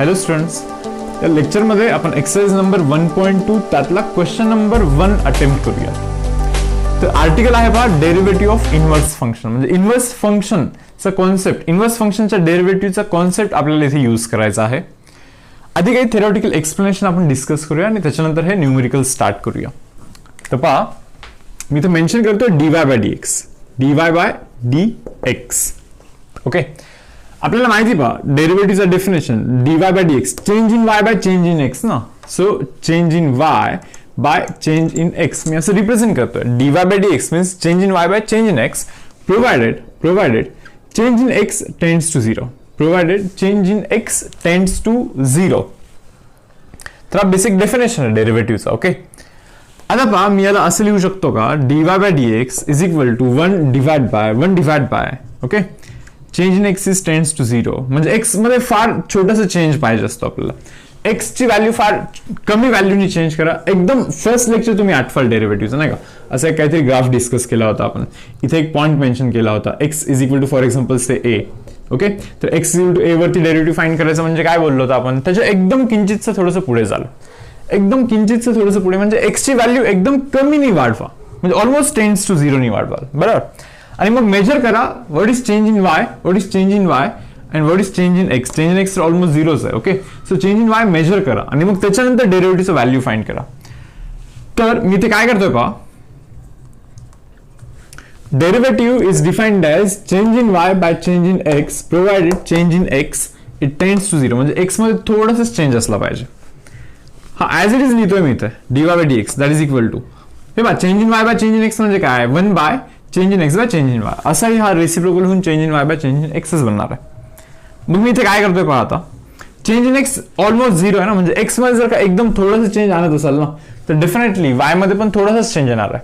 Hello students, या लेक्चरमध्ये आपण एक्सरसाइज नंबर 1.2 त्यातला क्वेश्चन नंबर 1 अटेम्प्ट करूया. तर आर्टिकल आहे पहा, डेरिव्हेटिव्ह ऑफ इन्व्हर्स फंक्शन. म्हणजे इन्व्हर्स फंक्शनचा कॉन्सेप्ट, इन्व्हर्स फंक्शनच्या डेरिव्हेटिव्हचा कॉन्सेप्ट आपल्याला इथे यूज करायचा आहे. आधी काही थेरॉटिकल एक्सप्लेनेशन आपण डिस्कस करूया आणि त्याच्यानंतर हे न्यूमेरिकल स्टार्ट करूया. तर पहा, मी इथे मेन्शन करतोय dy bye dx, dy bye dx. Okay, आपल्याला माहिती पहा डेरिव्हेटिव्हचा definition dy bye dx, change in y by change in x ना. So change in y by change in x मी असं रिप्रेझेंट करतोय. dy bye dx means change in y by change in x provided change in x tends to 0, provided change in x tends to 0. तर हा basic definition आहे डेरिव्हेटिव्हचा. Okay, आता पहा मी याला असं लिहू शकतो का, dy bye dx is equal to 1 divide by okay, change in x is tends to 0. म्हणजे एक्स मध्ये फार छोटासा चेंज पाहिजे असतो आपल्याला. एक्स ची व्हॅल्यू फार कमी व्हॅल्यूनी चेंज करा. एकदम फर्स्ट लेक्चर तुम्ही आठवाल डेरिव्हेटिव्हचं नाही का, असं एक काहीतरी ग्राफ डिस्कस केला होता आपण. इथे एक पॉईंट मेन्शन केला होता, x is equal to for example say a. Okay, तर एक्स इक्वल टू ए वरती डेरिव्हेटिव्ह फाइंड करायचं म्हणजे काय बोललो होतो आपण, त्याच्या एकदम किंचितचं थोडंसं पुढे झालं. एकदम किंचितचं थोडंसं पुढे म्हणजे एक्सची व्हॅल्यू एकदम कमीनी वाढवा, म्हणजे ऑलमोस्ट टेंड्स टू 0 नी वाढवा. बरोबर. आणि मग मेजर करा what is change in y, what is change in y and what is change in x. Change in x almost 0च आहे. Okay, so change in y measure करा आणि मग त्याच्यानंतर डेरिव्हेटिव्हचं व्हॅल्यू फाइंड करा. तर मी ते काय करतोय पहा, derivative is defined as change in y by change in x provided change in x it tends to 0. म्हणजे एक्स मध्ये थोडंसं चेंज असला पाहिजे. हा ॲज इट इज लिहितोय मी इथे dy bye dx that is equal to, हे बघा change in y by change in x म्हणजे काय, 1 by change in x by change in y. असाही हा रेसिप्रोकल होऊन change in y by change in एक्सच बनणार आहे. मग मी इथे काय करतोय पहा, आता चेंज इन एक्स ऑलमोस्ट 0 आहे ना, म्हणजे एक्स मध्ये जर का एकदम थोडंसं चेंज आणत असाल ना, तर डेफिनेटली वाय मध्ये पण थोडासाच चेंज येणार आहे.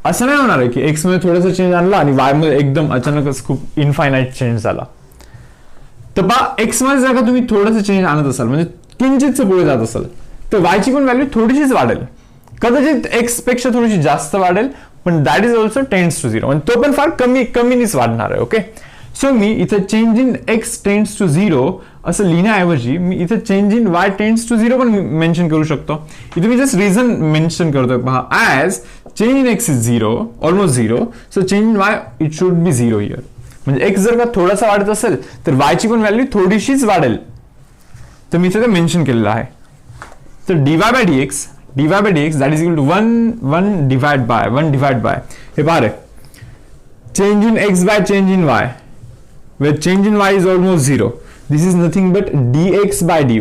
असं नाही होणार आहे की एक्स मध्ये थोडंसं चेंज आणला आणि वाय मध्ये एकदम अचानकच खूप इनफायनाईट चेंज झाला. तर पहा, एक्स मध्ये जर का तुम्ही थोडंसं चेंज आणत असाल, म्हणजे किंचितचं पुढे जात असाल, तर वायची पण व्हॅल्यू थोडीशीच वाढेल. कदाचित एक्स पेक्षा थोडीशी जास्त वाढेल, पण that is also tends to 0. म्हणजे तो पण फार कमीनीच वाढणार आहे. ओके, सो मी इथे change in x tends to 0 असं लिहिण्याऐवजी मी इथे change in y tends to 0 पण मेन्शन करू शकतो. इथे मी जस्ट रिझन मेन्शन करतोय पहा, as change in x is 0 almost 0, so change in why it should be 0 here. म्हणजे एक्स जर का थोडासा वाढत असेल तर वायची पण व्हॅल्यू थोडीशीच वाढेल. तर मी इथे मेन्शन केलेलं आहे. तर dy bye dx that is equal to 1 divide by हे पहा रे, change in x by change in y where change in y is almost 0. This is nothing but dx by dy.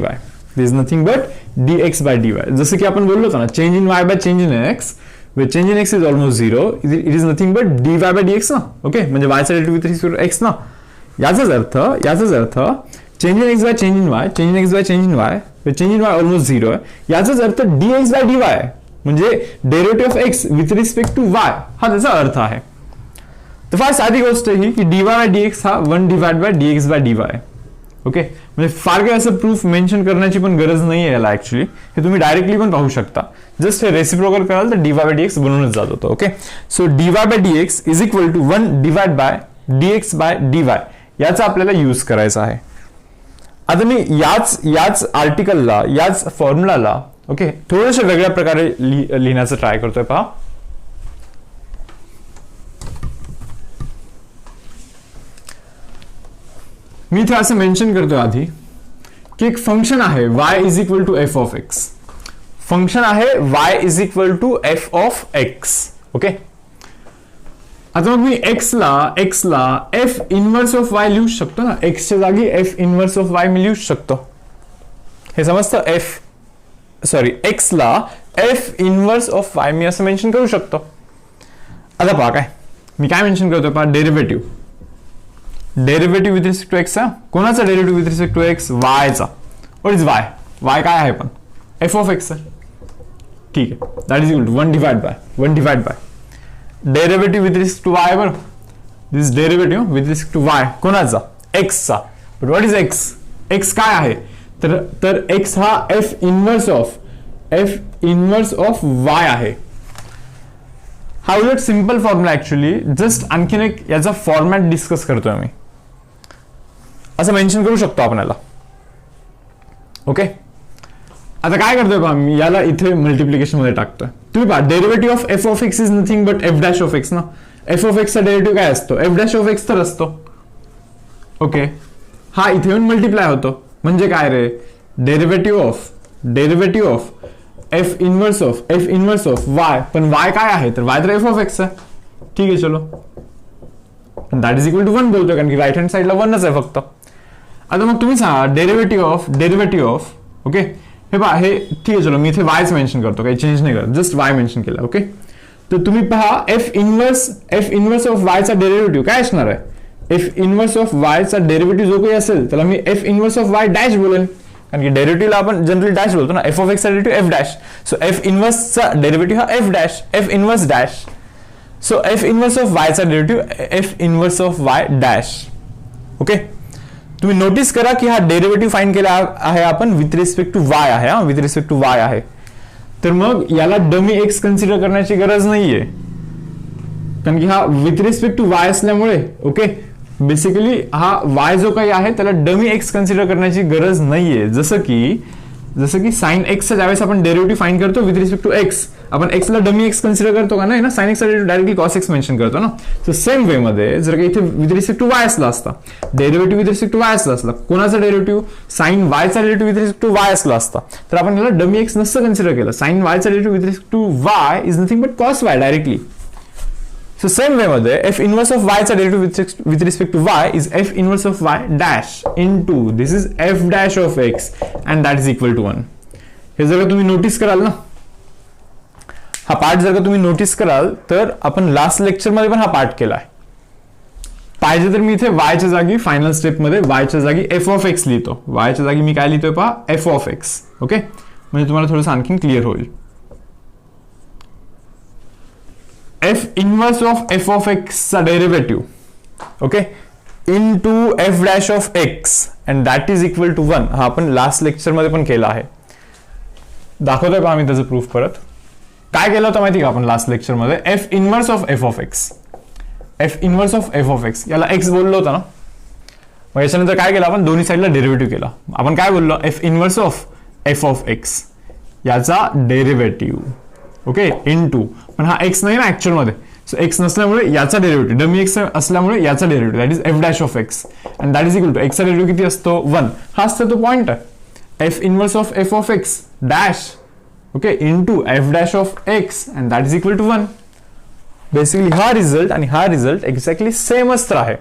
This is nothing but dx by dy. जसं की आपण बोललो होतो ना, change in y by change in x where change in x is almost 0. It is nothing but dy by dx ना. Okay, म्हणजे y चा derivative with respect to x ना. याचाच अर्थ change in x by change in y, change in x by change in y, change in y almost 0 आहे. याचाच अर्थ dx by dy म्हणजे derivative of x with respect to y, हा त्याचा अर्थ आहे. तर फार साधी गोष्ट ही की dy बाय dx हा 1 divide by dx by dy. Okay, म्हणजे फार काही असं प्रूफ मेन्शन करण्याची पण गरज नाही आहे याला. ऍक्च्युली हे तुम्ही डायरेक्टली पण पाहू शकता. जस्ट हे रेसिप्रोकल कराल तर dy बाय dx बनूनच जात होतं. Okay, so dy bye dx is equal to 1 divide by dx by dy याचा आपल्याला यूज करायचा आहे. आता मी याच आर्टिकलला, याच फॉर्म्युलाला ओके थोडेसे वेगळ्या प्रकारे लिहिण्याचं ट्राय करतोय. पहा, मी इथे असं मेन्शन करतोय आधी की एक फंक्शन आहे y is equal to f of x. Function आहे y is equal to f of x. Okay, आता मग मी x ला f इनवर्स ऑफ y लिहू शकतो ना. x च्या जागी f इनवर्स ऑफ y मी लिहू शकतो. हे समजतं, x ला f इनवर्स ऑफ y मी असं मेन्शन करू शकतो. आता पहा काय मी काय मेन्शन करतोय पहा, derivative with respect to x. कोणाचा derivative with respect to x, y चा. व्हॉट इज y काय आहे पण f ऑफ एक्स आहे. ठीक आहे, that is equal to 1 divide by derivative with respect to y. बरोबर, this derivative with respect to y कोणाचा, x चा. बट व्हॉट इज x काय आहे, तर x हा f इनवर्स ऑफ y आहे. हा उलट सिंपल फॉर्म्युला ऍक्च्युली. जस्ट आणखीन एक याचा फॉर्मॅट डिस्कस करतोय मी. असं मेन्शन करू शकतो आपण याला, ओके, आता काय करतोय पहा, मी याला इथे मल्टिप्लिकेशन मध्ये टाकतोय. तुम्ही पहा derivative of f of x is nothing but F dash of x ना. एफ ऑफ एक्सचा डेरिव्हेटिव्ह काय असतो, एफ डॅश ऑफ एक्स तर असतो. ओके, हा इथे येऊन मल्टिप्लाय होतो. म्हणजे काय रे, derivative of f inverse of y. पण वाय काय आहे, तर वाय तर एफ ऑफ एक्स आहे. ठीक आहे, चलो दॅट इज इक्वल टू 1 बोलतोय, कारण की राईट हँड साईडला 1च आहे फक्त. आता मग तुम्ही सांगा डेरिव्हेटिव्ह ऑफ ओके, हे पहा हे ठीक आहे, चलो मी इथे वायच मेन्शन करतो, काही चेंज नाही करत, जस्ट वाय मेन्शन केला. ओके, तर तुम्ही पहा एफ इनवर्स ऑफ वायचा डेरिव्हेटिव्ह काय असणार आहे. एफ इनवर्स ऑफ वायचा डेरिव्हेटिव्ह जो काही असेल त्याला मी f inverse of y dash बोलेन, कारण की डेरिव्हेटिव्हला आपण जनरली डॅश बोलतो ना. एफ ऑफ एक्सचा derivative f dash, so f इनवर्सचा डेरिव्हेटिव्ह हा f dash, f inverse dash. So f inverse of वायचा derivative f inverse of y dash. Okay, तुम्ही नोटीस करा की हा डेरिव्हेटिव्ह फाइंड केला आहे आपण विथ रिस्पेक्ट टू वाय आहे. हा विथ रिस्पेक्ट टू वाय आहे, तर मग याला डमी एक्स कन्सिडर करण्याची गरज नाहीये, कारण की हा विथ रिस्पेक्ट टू वाय असल्यामुळे ओके बेसिकली हा वाय जो काही आहे त्याला डमी एक्स कन्सिडर करण्याची गरज नाहीये. जसं की साइन एक्सचा ज्यावेळेस आपण डेरिव्हेटिव्ह फाइंड करतो विथ रिस्पेक्ट टू एक्स, आपण एक्सला डमी एक्स कन्सिडर करतो का नाही ना. साइन एक्सचा derivative directly cos x mention करतो ना. सो सेम वे मध्ये जर का इथे विथ रिस्पेक्ट टू वाय असला असता, derivative with respect to y असला असला, कोणाचा डेरिव्हेटिव्ह, साइन वायचा derivative with respect to y असला असता, तर आपण याला डमी एक्स नसतं कन्सिडर केलं. साइन वायचा derivative with respect to y is nothing but cos y directly. So same way मध्ये एफ इनवर्स ऑफ वायचा derivative with respect to y is f inverse of y dash into this is f dash of x and that is equal to 1. हे जर का तुम्ही notice कराल ना, हा part जर का तुम्ही नोटीस कराल तर आपण लास्ट लेक्चर मध्ये पण हा पार्ट केलाय. पाहिजे तर मी इथे वायच्या जागी फायनल स्टेप मध्ये वायच्या जागी एफ ऑफ एक्स लिहितो. वायच्या जागी मी काय लिहितोय पहा, एफ ऑफ एक्स. ओके, म्हणजे तुम्हाला थोडंसं आणखी क्लिअर होईल. F inverse of f of एक्सचा derivative okay into f dash of x and that is equal to 1. हा आपण लास्ट लेक्चर मध्ये पण केला आहे. दाखवतोय पहा मी त्याचं प्रूफ परत. काय केलं होतं माहिती का आपण लास्ट लेक्चर मध्ये, f inverse of f of x, F inverse of f of x याला एक्स बोललो होता ना. मग याच्यानंतर काय केलं आपण, दोन्ही साईडला डेरिव्हेटिव्ह केला. आपण काय बोललो, F inverse of f of x याचा डेरिव्हेटिव्ह ओके इनटू, पण हा एक्स नाही ना ऍक्च्युअल मध्ये. सो एक्स नसल्यामुळे याचा डेरिव्हेटिव्ह, डमी एक्स असल्यामुळे याचा derivative that is f dash of x and that is equal to एक्सचा डेरिव्हेटिव्ह किती असतो 1. हा असतो तो पॉइंट आहे. F inverse of f of x dash okay into f dash of x and that is equal to 1. Basically हा result आणि हा रिझल्ट एक्झॅक्टली सेमच तर आहे,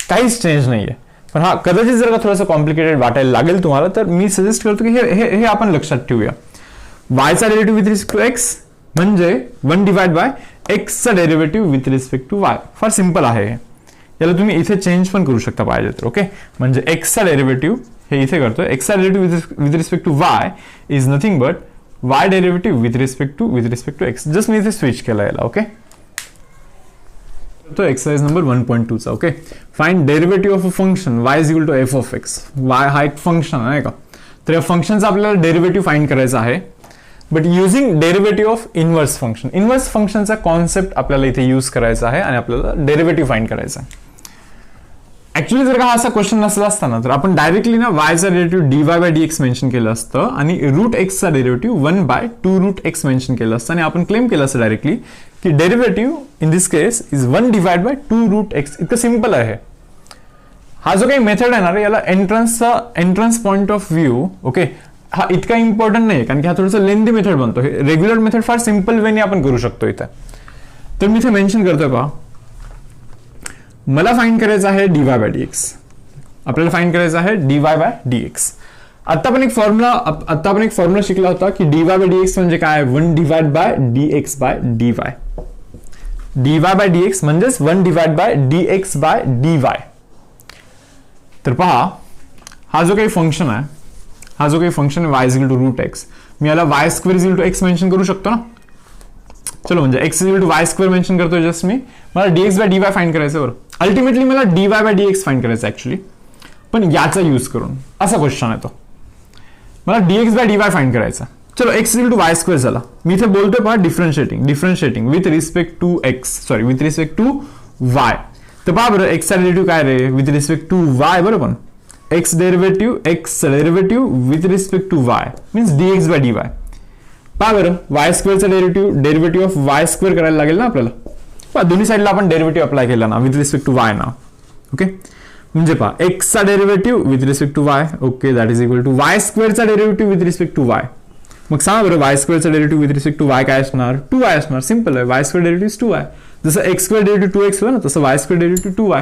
काहीच चेंज नाहीये. पण हा कदाचित जर का थोडंसं कॉम्प्लिकेटेड वाटायला लागेल तुम्हाला, तर मी सजेस्ट करतो की हे आपण लक्षात ठेवूया. वायचा derivative with respect to x म्हणजे 1 डिवाइड बाय एक्सचा derivative with respect to y. फार सिंपल आहे. याला तुम्ही इथे चेंज पण करू शकता पाहिजे तर. ओके, म्हणजे एक्सचा डेरिव्हेटिव्ह हे इथे करतोय, एक्सचा derivative with respect to y is nothing but y derivative with respect to x. Just मी इथे स्विच केला याला. ओके, तो एक्सरसाइज नंबर 1.2 चा. Okay, find derivative of a function y is equal to f of x. Y हा एक function आहे का, तर या फंक्शनचा आपल्याला डेरिव्हेटिव्ह फाइंड करायचा आहे, but using derivative of inverse function. Inverse फंक्शनचा कॉन्सेप्ट आपल्याला इथे यूज करायचा आहे आणि आपल्याला डेरिव्हेटिव्ह फाइंड करायचा आहे. ऍक्च्युअली जर का हा असा क्वेश्चन नसला असता ना, तर आपण डायरेक्टली ना वायचा derivative dy bye dx mention केलं असतं आणि रूट एक्सचा derivative 1 by 2 root x mention केलं असतं आणि आपण क्लेम केलं असतं डायरेक्टली की derivative in this case is 1 divide by 2 root x. इतकं सिंपल आहे. हा जो काही मेथड आहे ना याला entrance point of view okay हा इतका इम्पॉर्टंट नाही, कारण की हा थोडासा लेंदी मेथड बनतो. हे रेग्युलर मेथड फार सिंपल वेने आपण करू शकतो इथे. तर मी इथे मेन्शन करतोय पहा, मला फाइंड करायचं आहे dy बाय dx. आपल्याला फाइंड करायचं आहे dy बाय dx. आता आपण एक फॉर्म्युला शिकला होता की dy बाय dx म्हणजे काय, 1 divide by dx by dy. dy bye dx म्हणजेच 1 divide by dx by dy. तर पहा हा जो काही फंक्शन आहे y is equal to root x, मी याला y square is equal to x mention करू शकतो ना. चलो म्हणजे x is equal to y square mention करतोय जस्ट मी. मला dx बाय dy फाइंड करायचं बरं. अल्टिमेटली मला dy बाय dx फाइंड करायचं ऍक्च्युअली, पण याचा यूज करून असा क्वेश्चन आहे तो. मला dx बाय dy फाइंड करायचा. चलो x is equal to y square झाला. मी इथे बोलतोय पहा differentiating with respect to y. तर पहा बरं एक्सचा डेरिव्हेटिव्ह काय रे विथ रिस्पेक्ट टू y बरोबर. X derivative with respect to y means dx by dy. पहा बरं, वाय स्क्वेअरचा डेरिव्हेटिव्ह ऑफ वाय स्क्वेअर करायला लागेल ना आपल्याला. पहा दोन्ही साईडला आपण डेरिव्हेटिव्ह अप्लाय केला ना विथ रिस्पेक्ट टू वाय ना. ओके, म्हणजे पहा एक्सचा derivative with respect to y, okay, that is equal to y स्क्वेअरचा derivative with respect to y. मग सांगा बरं वाय स्क्वेअरचा derivative with respect to y काय असणार? 2y असणार. सिंपल आहे, वाय स्क्वेअर डेरिव्हेटिव्ह 2y. जसं एक्स स्क्वेअर डेरिव्हेटिव्ह 2x होतं ना, तसं वाय स्क्वेअर डेरिव्हेटिव्ह 2y.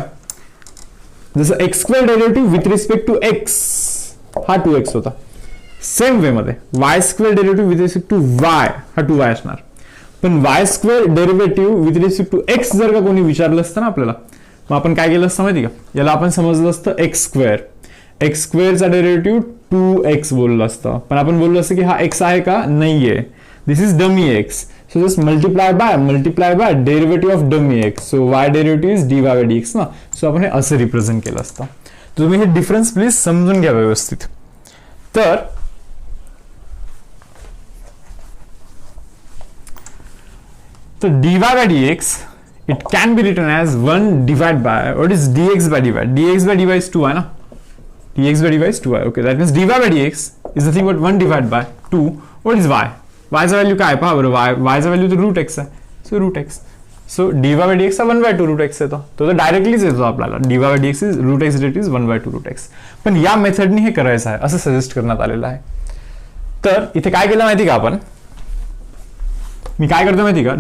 जसं x square derivative with respect to x हा 2x होता, सेम वे मध्ये y square derivative with respect to y हा 2y असणार. पण y square derivative with respect to x जर का कोणी विचारलं असतं ना आपल्याला, मग आपण काय केलं असतं माहिती का? याला आपण समजलं असतं एक्स स्क्वेअरचा डेरिव्हेटिव्ह 2x बोललं असतं. पण आपण बोललो असतं की हा x आहे का? नाहीये, this is dummy x. So just multiply by derivative of dummy x. So y derivative is dy bye dx ना. सो आपण हे असं रिप्रेझेंट केलं असतं. तर तुम्ही हे डिफरन्स प्लीज समजून घ्या व्यवस्थित. तर dy by dx it can be written as 1 divided by what is dx by dy. dx by dy is 2y ना, dx by dy is 2y. okay, that means dy by dx is nothing but 1 divided by 2. what is y? y चा value काय? पहा बरं, y चा value तर route x आहे. So root x, so dy by dx हा 1/2 root x येतो. तो तर डायरेक्टलीच येतो आपल्याला. dy by dx is root x डिट इज 1/2 रूट एक्स. पण या मेथडनी हे करायचं आहे असं सजेस्ट करण्यात आलेलं आहे. तर इथे काय केलं माहिती का आपण? मी काय करतो माहिती का?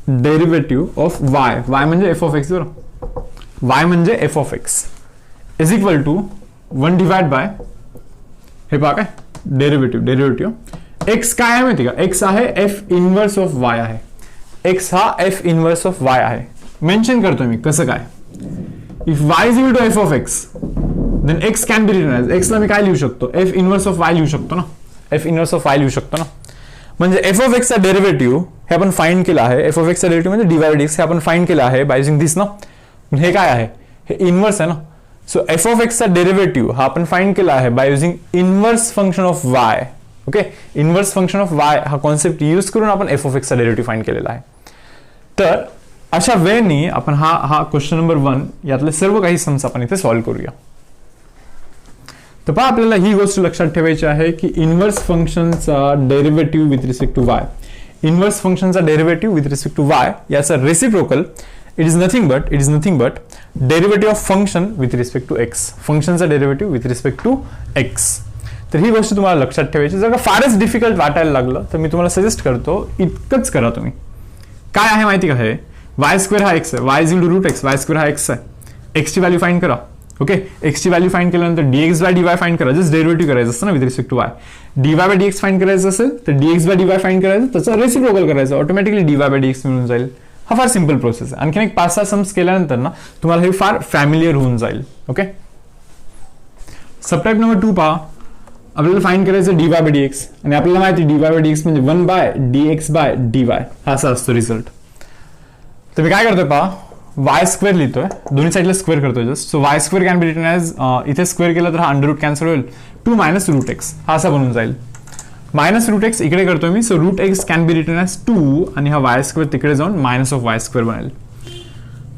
डेरिव्हेटिव्ह ऑफ वाय म्हणजे एफ ऑफ एक्स. बरोबर, वाय म्हणजे f of x is equal to 1 divide by हे पहा काय डेरिव्हेटिव्ह एक्स काय आहे माहिती का? एक्स आहे एफ इनवर्स ऑफ वाय आहे. एक्स हा एफ इनवर्स ऑफ वाय आहे. मेन्शन करतो मी कसं काय. If y is equal to f of x then x can be written as, एक्सला मी काय लिहू शकतो? एफ इनवर्स ऑफ वाय लिहू शकतो ना. एफ इनवर्स ऑफ वाय लिहू शकतो ना. म्हणजे एफ ऑफ एक्सचा डेरिव्हेटिव्ह हे आपण फाइंड केला आहे. एफ ऑफ एक्सचा डेरिव्हेटिव्ह म्हणजे dy by dx हे आपण फाइंड केला आहे बाय युजिंग दिस ना. हे काय आहे? हे इनवर्स आहे ना. सो एफ ऑफ एक्सचा डेरिव्हेटिव्ह हा आपण फाइंड केला आहे by using inverse function of Y. Okay, inverse function of Y हा कॉन्सेप्ट यूज करून आपण एफ ऑफ एक्सचा डेरिव्हेटिव्ह फाइंड केलेला आहे. तर अशा वेळेने आपण हा क्वेश्चन नंबर 1 यातले सर्व काही सम्स आपण इथे सॉल्व्ह करूया. तर पहा आपल्याला ही गोष्ट लक्षात ठेवायची आहे की इनवर्स फंक्शनचा derivative with respect to y, inverse फंक्शनचा derivative with respect to y याचा reciprocal it is nothing but derivative of function with respect to x. फंक्शनचा derivative with respect to x. तर ही गोष्ट तुम्हाला लक्षात ठेवायची. जर का फारच डिफिकल्ट वाटायला लागलं तर मी तुम्हाला सजेस्ट करतो इतकंच करा तुम्ही. काय आहे माहिती का? हे वाय स्क्वेअर हा एक्स आहे, y is equal to root x, y square हा एक्स आहे. एक्सची व्हॅल्यू फाइंड करा. ओके, एक्सची व्हॅल्यू फाइंड केल्यानंतर dx बाय dy फाइंड करा. जस्ट डेरिव्हेटिव्ह करायचं असतं ना with respect to y. dy bye dx find करायचं असेल तर dx बाय dy फाइंड करायचं, त्याचा रेसिप्रोकल करायचं, ऑटोमॅटिकली dy बाय dx मिळून जाईल. हा फार सिंपल प्रोसेस आहे. आणखीन एक 5-6 सम्स केल्यानंतर ना तुम्हाला हे फार फॅमिलियर होऊन जाईल. ओके, सबटाइप नंबर 2 पहा. आपल्याला फाइंड करायचं dy बाय dx आणि आपल्याला माहिती dy बाय dx म्हणजे 1 बाय dx बाय dy हा असा असतो रिझल्ट. तर मी काय करतोय पहा, वाय स्क्वेअर लिहितोय, दोन्ही साईडला स्क्वेअर करतोय just. So Y square can be written as, इथे स्क्वेअर केलं तर हा अंडर रूट कॅन्सल होईल, 2 मायनस रूट एक्स हा असा बनून जाईल. मायनस रूट एक्स इकडे करतोय मी. So root x can be written as 2 आणि हा वाय स्क्वेअर तिकडे जाऊन मायनस ऑफ वाय स्क्वेअर बनेल.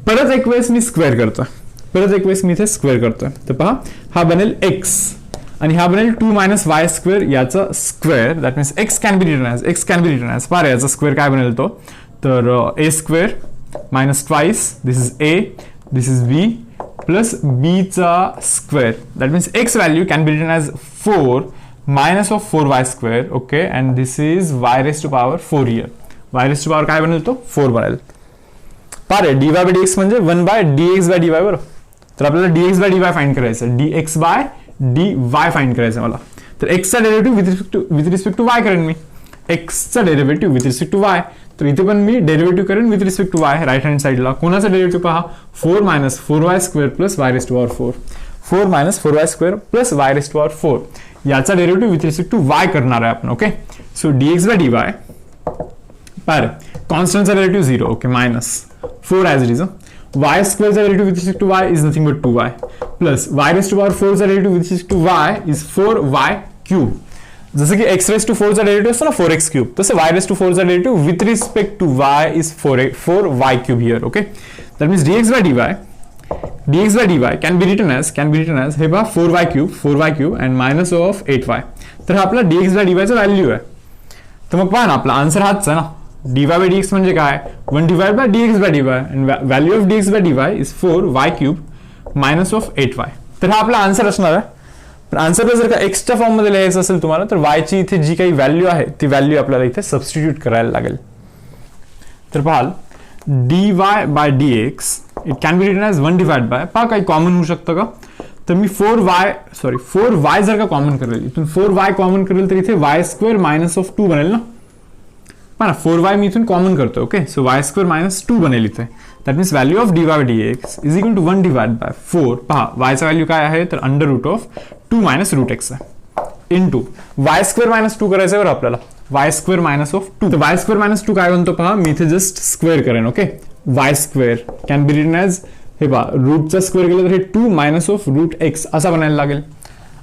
परत एक वेळेस मी स्क्वेअर करतोय, परत एक वेळेस मी इथे स्क्वेअर करतोय. तर पहा हा बनेल एक्स आणि हा बनेल 2 मायनस वाय स्क्वेअर याचा square. That means x can be written as पहा याचा स्क्वेअर काय बनेल तो, तर ए square minus twice, this is a, this is b, plus b चा square. That means x value can be written as 4 minus of 4y square. Okay, and this is y raised to power 4 here. y raised to power काय बनेल तो 4 बनेल. पारे dy by dx म्हणजे 1 by dx by dy बरोबर. तर आपल्याला dx by dy find करायचं, dx by dy find करायचं मला. तर x चा derivative with respect to y करेन मी. x चा derivative with respect to y. तर इथे पण मी डेरिव्हेटिव्ह करेन with respect to y. Right hand साईडला कोणाचा डेरिव्हेटिव्ह पहा, 4 minus 4y square plus y rest to power 4. 4 minus 4y square plus y rest to power 4 याचा derivative with respect to Y करणार आहे आपण. Okay, so dx by dy पर कॉन्स्टंटचा derivative 0. Okay, minus 4 as it is. Y स्क्वेअरचा derivative with respect to y is nothing but 2y plus y rest to power 4 चा derivative with respect to y is 4y cube. जसं की x race to 4 चा derivative असतो ना 4x cube, तसं y race to 4 चा derivative with respect to y is 4y cube here. Okay, that means dx by dy dx by dy can be written as हे पहा 4y cube and minus of 8y. तर हा आपला dx by dy चा value आहे. तर मग पहा ना आपला आन्सर हाच आहे ना. dy by dx म्हणजे काय 1 divided by dx by dy and value of dx by dy is 4y cube minus of 8y. तर हा आपला आन्सर असणार आहे. पण आन्सरला जर का एक्सच्या फॉर्म मध्ये लिहायचं असेल तुम्हाला तर y ची इथे जी काही व्हॅल्यू आहे ती व्हॅल्यू आपल्याला इथे सबस्टिट्यूट करायला लागेल. तर पाहाल dy by dx it can be written as 1 divide bye पहा काही कॉमन होऊ शकतं का तर मी 4y जर का कॉमन करेल इथून 4y कॉमन करेल तर इथे y स्क्वेअर मायनस ऑफ 2 बनेल ना. पहा ना 4y मी इथून कॉमन करतो okay so y square minus 2 बनेल इथे. That means value of dy by dx is equal to 1 divide by 4 पहा y चा व्हॅल्यू काय आहे तर under root of 2 minus root x आहे इनटू y स्क्वेअर मायनस 2 करायचं बरं आपल्याला y स्क्वेअर मायनस ऑफ 2. तर y स्क्वेअर मायनस 2 काय बनतो पहा मी इथे जस्ट स्क्वेअर करेन okay. y square can be written as हे पहा रूटचा स्क्वेअर केलं तर हे 2 मायनस ऑफ रूट एक्स असा बनायला लागेल.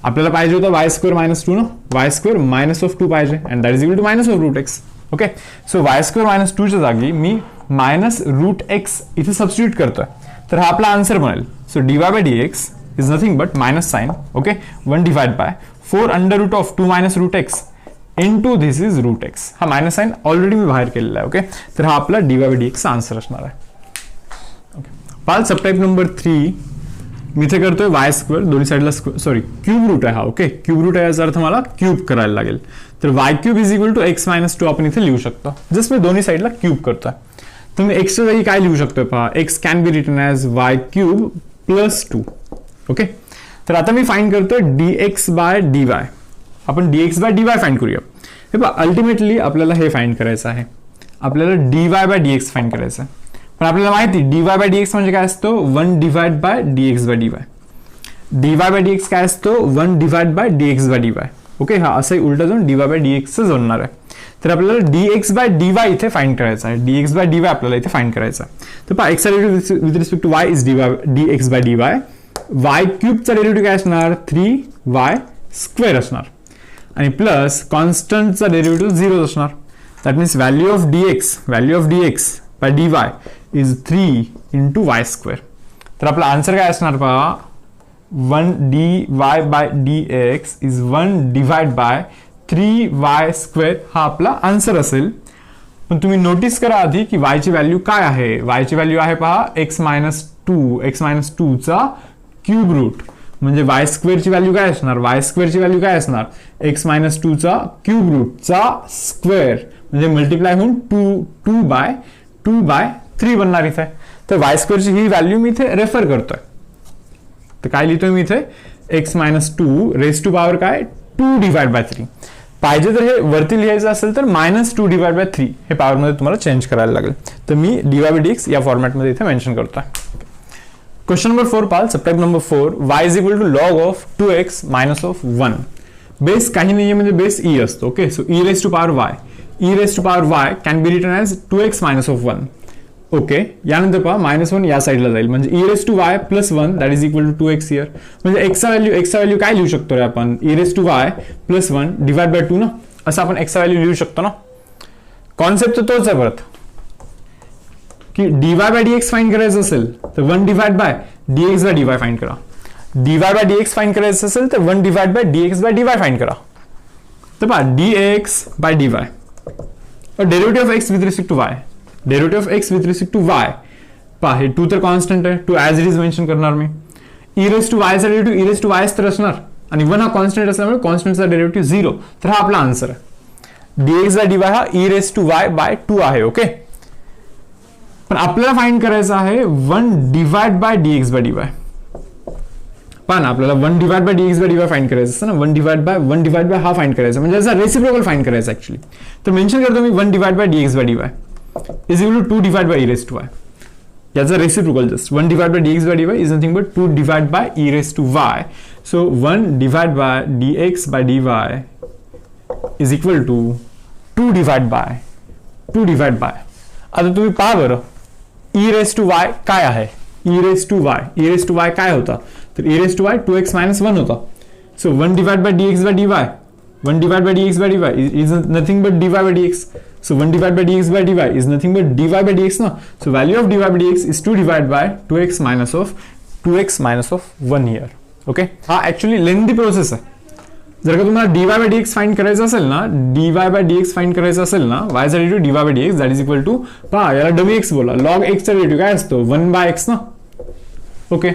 आपल्याला पाहिजे होतं y स्क्वेअर मायनस 2 ना y स्क्वेअर मायनस ऑफ 2 पाहिजे and that is equal to minus of root x okay. So y square minus 2 च्या जागी मी मायनस रूट एक्स इथे सबस्टिट्यूट करतोय तर हा आपला आन्सर बनेल. So dy by dx is nothing but minus sign okay 1 divide by 4 under root of 2 minus root x into this is root x. हा मायनस साइन ऑलरेडी मी बाहेर केलेला आहे ओके. तर हा आपला dy by dx चा आन्सर असणार आहे. पाल सबटाइप नंबर 3 मी इथे करतोय y स्क्वेअर दोन्ही साईडला सॉरी क्यूब रूट आहे हा ओके. क्यूब रूट आहे याचा अर्थ मला क्यूब करायला लागेल तर y cube is equal to x minus 2 आपण इथे लिहू शकतो. जस्ट मी दोन्ही साईडला क्यूब करतोय तर मी x च्या जागी काय लिहू शकतोय पहा x can be written as y cube plus 2 okay. तर आता मी फाइंड करतोय dx बाय dy. आपण dx बाय dy फाइंड करूया. हे पहा अल्टिमेटली आपल्याला हे फाइंड करायचं आहे आपल्याला dy बाय dx फाइंड करायचं आहे. पण आपल्याला माहिती dy बाय dx म्हणजे काय असतो 1 divide by dx by dy. dy bye dx काय असतो 1 divide by dx by dy okay. हा असंही उलटा जाऊन dy बाय dx च जोडणार आहे. तर आपल्याला dx बाय dy इथे फाइंड करायचं आहे. dx बाय dy आपल्याला इथे फाइंड करायचं आहे. तर पहा x चा derivative with respect to y is dx by dy. y cube चा डेरिव्हेटिव्ह काय असणार 3y स्क्वेअर असणार आणि प्लस कॉन्स्टंटचा डेरिव्हेटिव्ह 0 असणार. That means value of dx by dy is 3 into y square. तर आपला आन्सर काय असणार पहा 1 dy by dx is 1 divide by 3y square हा आपला आन्सर असेल. पण तुम्ही नोटीस करा आधी की y ची व्हॅल्यू काय आहे. y ची व्हॅल्यू आहे पहा x मायनस 2 चा क्यूब रूट म्हणजे y स्क्वेअर ची व्हॅल्यू काय असणार x मायनस 2 चा क्यूब रूट चा स्क्वेअर म्हणजे मल्टिप्लाय होऊन 2 बाय 3 बनणार इथे. तर y स्क्वेअरची ही व्हॅल्यू मी इथे रेफर करतोय. तर काय लिहितोय मी इथे x minus 2 raise to power काय 2 डिवाइड बाय 3. पाहिजे तर हे वरती लिहायचं असेल तर मायनस 2 डिवाइड बाय 3 हे पॉवरमध्ये तुम्हाला चेंज करायला लागेल. तर मी dy by dx या फॉर्मॅटमध्ये इथे मेन्शन करतोय. क्वेश्चन नंबर 4 पाल subtype number 4 y is equal to log of 2x minus of 1. Base काही नाहीये म्हणजे बेस e असतो okay. So e raise to power y can be written as 2x minus of 1 okay. यानंतर पहा -1 या साईडला जाईल म्हणजे e raise to y plus 1 that is equal to 2x here. म्हणजे x चा व्हॅल्यू काय लिहू शकतो रे आपण e raise to y plus 1 divide by 2 ना असं आपण x चा व्हॅल्यू लिहू शकतो ना. कॉन्सेप्ट तर तोच आहे परत की dy बाय dx फाइंड करायचं असेल तर 1 divide by dx by dy find करा. dy बाय dx फाइंड करायचं असेल तर 1 divide by dx by dy find करा. तर पहा dx बाय dy और derivative of x with respect to y derivative of x with respect to y पहा हे 2 तर कॉन्स्टंट आहे 2 ॲज इट इज मेन्शन करणार मी. e रेस टू y चा derivative e raise to y तर असणार आणि 1 हा कॉन्स्टंट असल्यामुळे कॉन्स्टंटचा डेरिव्हेटिव्ह 0. तर हा आपला आन्सर आहे. dx बाय dy हा e raise to y by 2 आहे ओके. पण आपल्याला फाइंड करायचं आहे 1 divide by dx by dy. पहा ना आपल्याला 1 divide by dx by dy find करायचं असतं ना 1 डिवाइड बाय हा फाइंड करायचा म्हणजे याचा रेसिप्रोकल फाइंड करायचा ऍक्च्युली. तर मेन्शन करतो मी 1 divide by dx by dy is equal to 2 divide by e raise to y. याचा reciprocal just 1 divide by dx by dy is nothing but 2 divide by e raise to y. So 1 divide by dx by dy is equal to 2 divide by आता तुम्ही पहा बरं e raise to y काय आहे. e raise to y काय होता तर e raise to y 2x minus 1 होता. So 1 divide by dx by dy 1 divide by dx by dy is nothing but dy bye dx. So 1 divided by dx by dy is nothing but dy by dx ना. So value of dy by dx is 2 divided by 2x minus of 2x minus of 1 here. Okay, हा actually lengthy process आहे. जर का तुम्हाला dy bye dx find करायचं असेल ना, dy bye dx find करायचं असेल ना, y चा derivative dy bye dx that is equal to, पहा याला डमी x बोला, log x चा डेरिव्हेटिव्ह काय असतो 1 बाय x ना. ओके,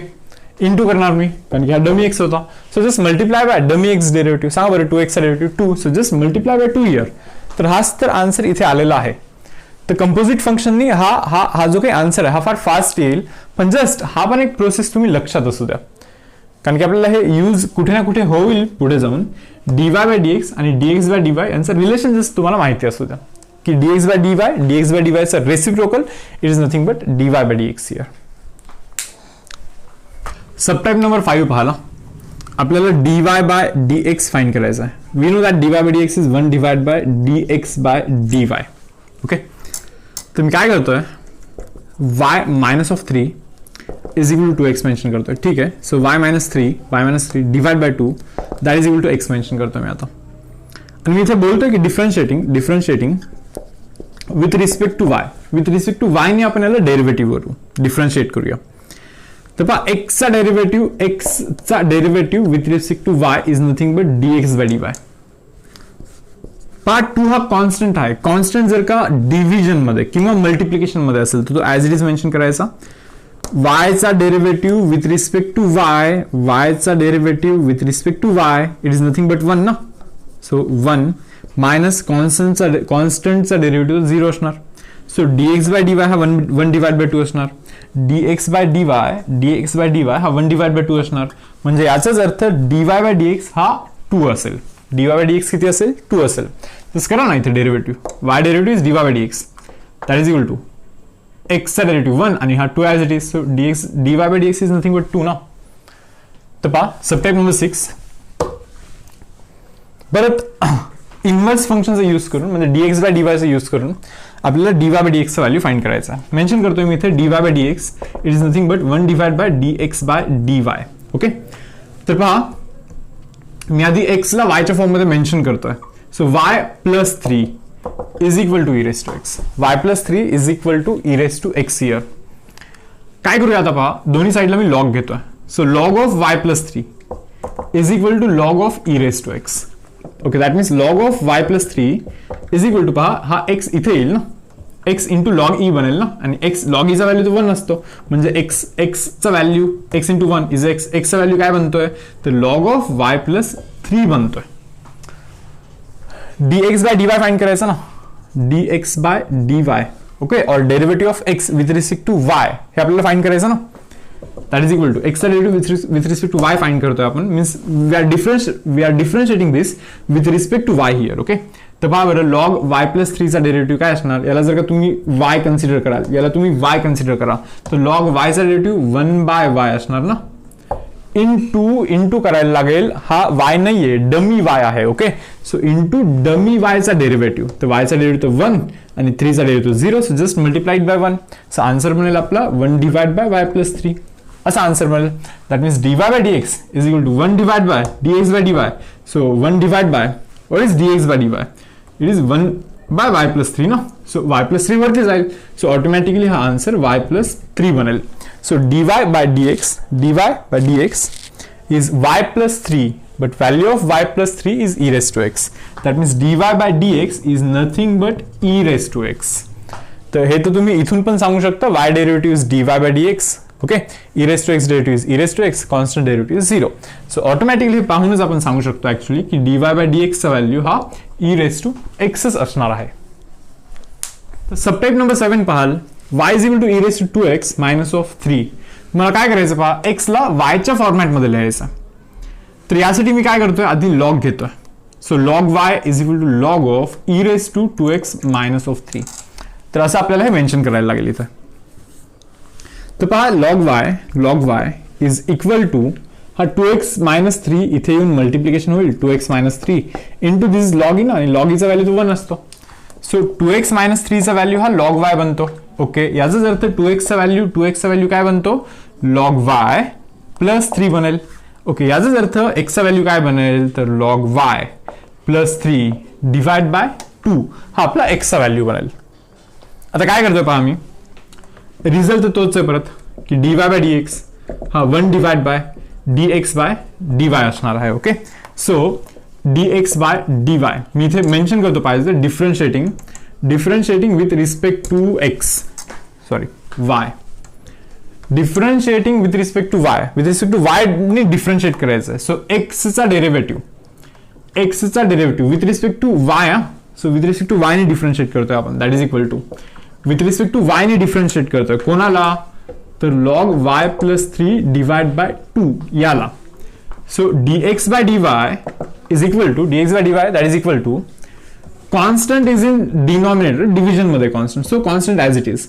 इंटू करणार मी कारण की हा डमी x होता. So just multiply by dummy x derivative. सांगा बरं 2x चा derivative 2. So just multiply by 2 here. तर हाच तर आन्सर इथे आलेला आहे. तर कंपोजिट फंक्शननी हा जो काही आन्सर आहे हा फार फास्ट येईल, पण जस्ट हा पण एक प्रोसेस तुम्ही लक्षात असू द्या, कारण की आपल्याला हे यूज कुठे ना कुठे होईल पुढे जाऊन. dy बाय dx आणि dx बाय dy यांचं रिलेशन जस्ट तुम्हाला माहिती असू द्या की dx बाय dy चा reciprocal it is nothing but dy bye dx here. Subtype number 5 पाहाला, आपल्याला dy बाय dx फाइंड करायचा आहे. We know that dy bye dx is 1 divide by dx by dy. Okay, तर मी काय करतोय, y minus of 3 is equal to x mention करतोय. ठीक आहे, so y minus 3 divide by 2 that is equal to x mention करतोय मी आता. आणि मी इथे बोलतोय की differentiating with respect to y ने आपण याला डेरिव्हेटिव्ह करू, डिफरन्शिएट करूया. तर पहा x चा derivative with respect to y is nothing but dx by dy. Part 2 हा कॉन्स्टंट आहे. कॉन्स्टंट जर का डिव्हिजन मध्ये किंवा मल्टिप्लिकेशन मध्ये असेल तर तो ऍज इट इज मेन्शन करायचा. y चा derivative with respect to y चा derivative with respect to y it is nothing but 1 ना. सो 1 मायनस कॉन्स्टंटचा डेरिव्हेटिव्ह 0 असणार. सो dx बाय dy हा 1 डिवाइड बाय 2 असणार. dx बाय dy हा 1 divide by 2 असणार. म्हणजे याचाच अर्थ dy बाय dx हा 2 असेल. dy बाय dx किती असेल, 2 असेल. तसं करा ना इथे derivative, y derivative is dy bye dx that is equal to x चा डेरिव्हेटिव्ह 1 आणि हा 2 as it is. So dy bye dx is nothing but 2 ना. तर पहा सबटाइप नंबर 6 परत इन्व्हर्स फंक्शनचा यूज करून म्हणजे dx बाय dy चा यूज करून आपल्याला dy बाय dx चा व्हॅल्यू फाइंड करायचा आहे. मेन्शन करतोय मी इथे dy bye dx it is nothing but 1 divide by dx by dy. Okay, तर पहा मी आधी x ला y च्या फॉर्म मध्ये मेन्शन करतोय. So y plus 3 is equal to e raise to x. y plus 3 is equal to e raise to x here. काय करूया आता पहा, दोन्ही साईडला मी लॉग घेतोय. So log of y plus 3 is equal to log of e raise to x. Okay, that means log of y plus 3 is equal to, पहा हा x इथे येईल ना, x इंटू लॉग ई बनेल ना, आणि x लॉग ईचा value तो 1 असतो म्हणजे x चा value x into 1 is x चा व्हॅल्यू काय बनतोय तर लॉग ऑफ y प्लस 3 बनतोय. dx बाय dy फाइंड करायचं ना, dx बाय dy. ओके, और derivative of x with respect to y हे आपल्याला फाइंड करायचं ना, that is equal to x चा derivative with respect to y find करतोय आपण. Means we are differentiating this with respect to y here. Okay, तर पहा बरं लॉग y प्लस 3 चा डेरिव्हेटिव्ह काय असणार, याला जर का तुम्ही y कन्सिडर कराल, याला तुम्ही y कन्सिडर करा, तर लॉग y चा डेरिव्हेटिव्ह 1 बाय y असणार ना. इंटू करायला लागेल, हा y नाहीये डमी y आहे. Okay, so into dummy y चा डेरिव्हेटिव्ह, तर y चा डेरिव्हेटिव्ह 1 आणि 3 चा derivative 0. So just multiplied by 1. So answer बनेल आपला 1 डिवाइड बाय y प्लस 3 असा आन्सर मिळेल. That means dy bye dx is equal to 1 divide by dx by dy. So 1 divide by what is dx by dy, it is 1 by y plus 3 ना. So y plus 3 वरती जाईल. So automatically हा answer y plus 3 बनेल. So dy bye dx is y plus 3 but value of y plus 3 is e raised to x. That means dy by dx is nothing but e raised to x. तर हे तर तुम्ही इथून पण सांगू शकता y derivative is dy by dx. Okay, e raised to x derivative is e raised to x, constant derivative is 0. So automatically पाहूनच आपण सांगू शकतो ऍक्च्युअली की dy by dx चा व्हॅल्यू हा e raised to x असणार आहे. तर सबटाइप नंबर 7 पाहाल, y is equal to e raised to 2x minus of 3. मला काय करायचं पहा, x ला y च्या फॉर्मॅट मध्ये लिहायचं. तर यासाठी मी काय करतोय, आधी लॉग घेतोय. So log y is equal to log of e raise to 2x minus of 3. तर असं आपल्याला हे मेन्शन करायला लागेल इथं. तर पहा log y is equal to हा 2x मायनस 3 इथे येऊन मल्टिप्लिकेशन होईल 2x minus 3 into this log in, आणि लॉग ईचा व्हॅल्यू तो 1 असतो. सो 2x मायनस 3 चा व्हॅल्यू हा लॉग y बनतो. ओके, याचाच अर्थ 2x चा व्हॅल्यू काय बनतो लॉग y प्लस 3 बनेल. ओके, याचाच अर्थ x चा व्हॅल्यू काय बनेल तर log y plus 3 divide by 2 हा आपला x चा व्हॅल्यू बनेल. आता काय करतोय पहा, मी रिझल्ट तर तोच आहे परत की dy बाय dx हा 1 divide by dx by dy असणार आहे. Okay, so dx by dy मी इथे मेन्शन करतो पाहिजे differentiating with respect to x, sorry y, differentiating with respect to y ने डिफरन्शिएट करायचं आहे. सो x चा derivative with respect to y, so with respect to y ने differentiate करतोय आपण, that is equal to with respect to y ने differentiate करतोय कोणाला, तर log y plus 3 divide by 2 याला. So dx by dy is equal to that is equal to constant is in denominator, division मध्ये constant, so constant as it is.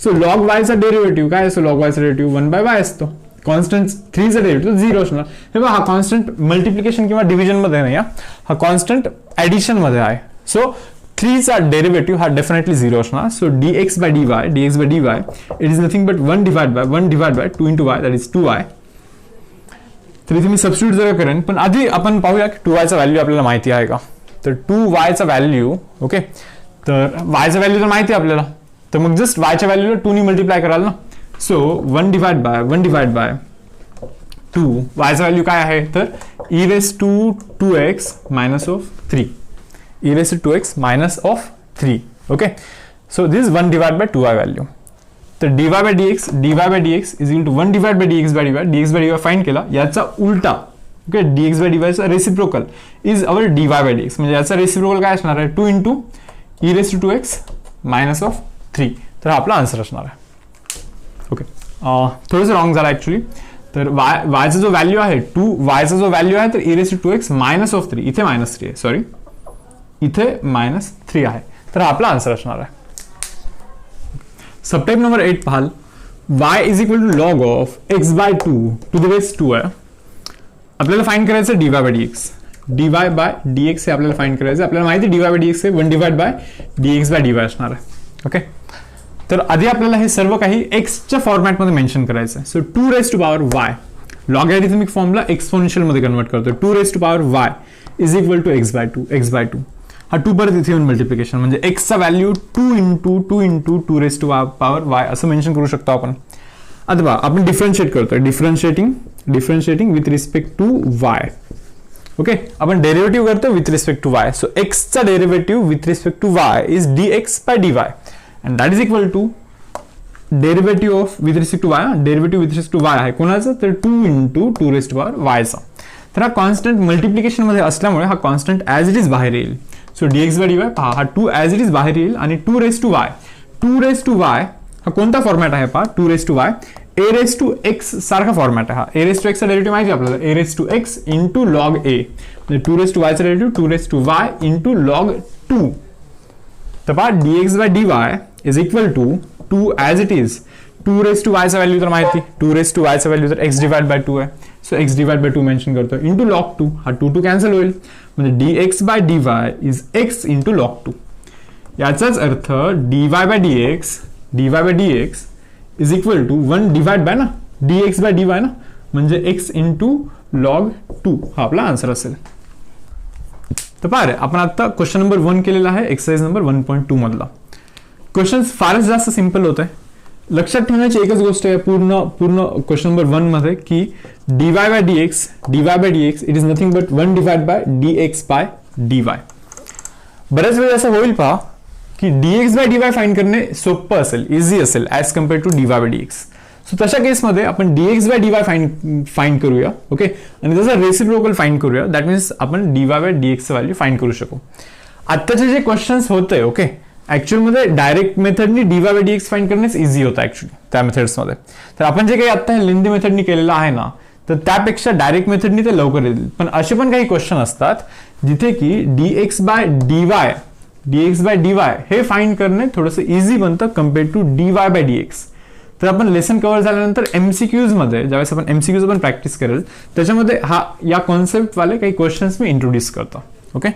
So log y चा derivative काय असतो, log y चा derivative 1 by y असतो. Constant 3 चा derivative 0 असणार. हे बघा, हा कॉन्स्टंट मल्टिप्लिकेशन किंवा डिव्हिजन मध्ये नाही, हा कॉन्स्टंट ऍडिशन मध्ये आहे. सो 3 चा डेरिव्हेटिव्ह हा डेफिनेटली 0 असणार. So dx by dy it is nothing but 1 divide by 2 into y, that is 2y. तर इथे मी सबस्टिट्यूट जरा करेन, पण आधी आपण पाहूया की 2y चा व्हॅल्यू आपल्याला माहिती आहे का. तर 2y चा व्हॅल्यू, ओके, तर y चा व्हॅल्यू तर माहिती आहे आपल्याला, तर मग जस्ट y च्या व्हॅल्यूला 2 ने मल्टिप्लाय कराल ना. सो 1 डिवाइड बाय 2, y चा व्हॅल्यू काय आहे, तर e raised to 2x minus of 3, e raised to 2x minus of 3. Okay, so this 1 divide by 2y value. तर dy bye dx is equal to 1 divide by dx by dy find केला, याचा उलटा, okay, dx by dy चा reciprocal is our dy bye dx, म्हणजे याचा reciprocal काय असणार आहे, 2 into e raised to 2x minus of 3. तर हा आपला आन्सर असणार आहे. ओके, थोडंसं रॉंग झालं ऍक्च्युली. तर y चा जो व्हॅल्यू आहे y चा जो व्हॅल्यू आहे, तर e raised to 2x minus of 3, इथे मायनस 3 आहे, सॉरी इथे मायनस 3 आहे. तर हा आपला आन्सर असणार आहे. सबटाइप नंबर 8 पाहाल, y is equal to log of x by 2 to the base 2 आहे. आपल्याला फाइंड करायचं dy बाय dx हे आपल्याला फाइंड करायचं. आपल्याला माहिती dy बाय dx हे 1 divide by dx by dy असणार आहे. ओके, तर आधी आपल्याला हे सर्व काही एक्सच्या फॉर्मॅटमध्ये मेन्शन करायचं आहे. So 2 raise to power y, logarithmic फॉर्मला एक्सपोनेन्शियल मध्ये कन्वर्ट करतो. 2 raise to power y is equal to x by 2, हा 2 परत इथे येऊन मल्टिप्लिकेशन, म्हणजे x चा value 2 into 2 raise to power y असं मेन्शन करू शकतो आपण. आता बघा, आपण डिफरन्शिएट करतोय, differentiating with respect to y. Okay, आपण डेरिव्हेटिव्ह करतो with respect to y. So x चा derivative with respect to y is dx by dy, and that is equal to derivative of with respect to y, derivative with respect to y आहे कोणाचं, तर 2 into 2 raise to power y चा. तर हा constant multiplication मध्ये असल्यामुळे हा constant as it is बाहेर येईल. सो dx बाय dy पहा, हा 2 ॲज इट इज बाहेर येईल, आणि 2 रेज टू y हा कोणता फॉर्मॅट आहे पहा, 2 raise to y a raise to x सारखा फॉर्मॅट आहे. हा a रेज टू x चा डेरिव्हेटिव्ह माहिती आपल्याला, a raise to x into log a, म्हणजे 2 रेज टू y चा derivative 2 raise to y into log 2. तर पहा, dx by dy is equal to 2 as it is 2 raise to y चा value तर माहिती, 2 रेज टू y चा value तर x divide by 2 आहे. So x divide by 2 mention करतो into log 2, हा 2 कॅन्सल होईल, म्हणजे dx by dy is x into log 2. याचाच अर्थ dy bye dx is equal to 1 divide by ना dx बाय dy ना, म्हणजे x इंटू लॉग 2 हा आपला आन्सर असेल. तर पहा रे, आपण आता क्वेश्चन नंबर 1 केलेला आहे, एक्सरसाइज नंबर 1.2 मधला. क्वेश्चन फारच जास्त सिंपल होत आहे. लक्षात ठेवण्याची एकच गोष्ट आहे पूर्ण क्वेश्चन नंबर 1 मध्ये, की dy bye dx it is nothing but 1 divide by dx by dy. बऱ्याच वेळा असं होईल पहा की dx बाय dy फाइंड करणे सोपं असेल, इझी असेल as compare to dy bye dx. So तशा केसमध्ये आपण dx बाय dy फाइंड करूया, ओके, आणि त्याचा रेसिप्रोकल फाइंड करूया. दॅट मीन्स आपण dy बाय dx चं व्हॅल्यू फाइंड करू शकू. आत्ताचे जे क्वेश्चन्स होते, ओके, ऍक्च्युअल मध्ये डायरेक्ट मेथडनी dy बाय dx फाइंड करण्यास इझी होतं ऍक्च्युअली त्या मेथड्समध्ये. तर आपण जे काही आता हे लेंदी मेथडनी केलेलं आहे ना, तर त्यापेक्षा डायरेक्ट मेथडनी ते लवकर येतील. पण असे पण काही क्वेश्चन असतात जिथे की dx बाय dy हे फाइंड करणे थोडंसं इझी बनतं compare to dy bye dx. तर आपण लेसन कव्हर झाल्यानंतर एमसीक्यूज मध्ये ज्यावेळेस आपण एमसीक्यूज पण प्रॅक्टिस करेल, त्याच्यामध्ये या कॉन्सेप्ट वाले काही क्वेश्चन्स मी इंट्रोड्यूस करतो. ओके.